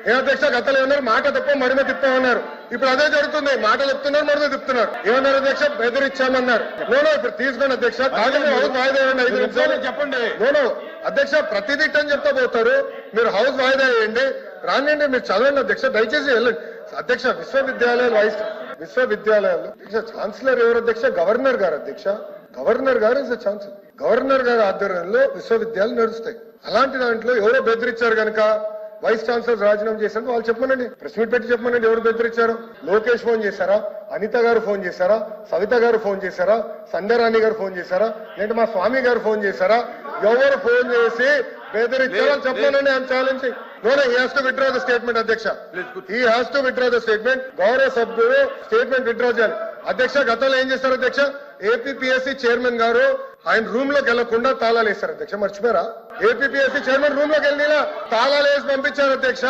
ఏ అధ్యక్ష గతంలో ఏమన్నారు మాట తప్ప మడిమ తిప్పామన్నారు. ఇప్పుడు అదే జరుగుతుంది. మాట చెప్తున్నారు, మడిమ తిప్పుతున్నారు. ఏమన్నారు అధ్యక్ష? బెదిరిచ్చామన్నారు. నోనో ఇప్పుడు తీసుకోండి అధ్యక్ష. హౌస్ వాయిదా వేయండి 5 నిమిషాలు చెప్పండి. నోనో అధ్యక్ష ప్రతిదీ అని చెప్తా పోతారు. మీరు హౌస్ వాయిదా వేయండి, రానండి, మీరు చదవండి అధ్యక్ష. దయచేసి వెళ్ళండి అధ్యక్ష. విశ్వవిద్యాలయాలు ఛాన్సలర్ ఎవరు అధ్యక్ష? గవర్నర్ గారు అధ్యక్ష. గవర్నర్ గారు ఇస్ ద ఛాన్సలర్. గవర్నర్ గారి ఆధ్వర్యంలో విశ్వవిద్యాలయాలు నడుస్తాయి. అలాంటి దాంట్లో ఎవరో బెదిరించారు కనుక వైస్ ఛాన్సలర్ రాజీనామా చేశారు. వాళ్ళు చెప్పమనండి, ప్రెస్ మీట్ పెట్టి చెప్పమనండి ఎవరు బెదిరించారు. లోకేష్ ఫోన్ చేశారా? అనిత గారు ఫోన్ చేశారా? సవిత గారు ఫోన్ చేశారా? సంధ్యారాణి గారు ఫోన్ చేశారా? లేదంటే మా స్వామి గారు ఫోన్ చేశారా? ఎవరు ఫోన్ చేసి బెదిరించారో చెప్పమనండి. I'm challenging. No, he has to withdraw the statement, అధ్యక్ష. He has to withdraw the statement. గౌరవ సభ్యుడు స్టేట్మెంట్ విత్డ్రా చేయాలి. అధ్యక్ష గతంలో ఏం చేస్తారు అధ్యక్ష? ఏపీపీఎస్సీ చైర్మన్ గారు ఆయన రూమ్ లోకి వెళ్లకుండా తాళాలు వేస్తారు అధ్యక్ష. మర్చిపోయారా? ఏపీపీఎస్సీ చైర్మన్ రూమ్ లోకి వెళ్ళినా తాళాలు వేసి పంపించారు అధ్యక్ష.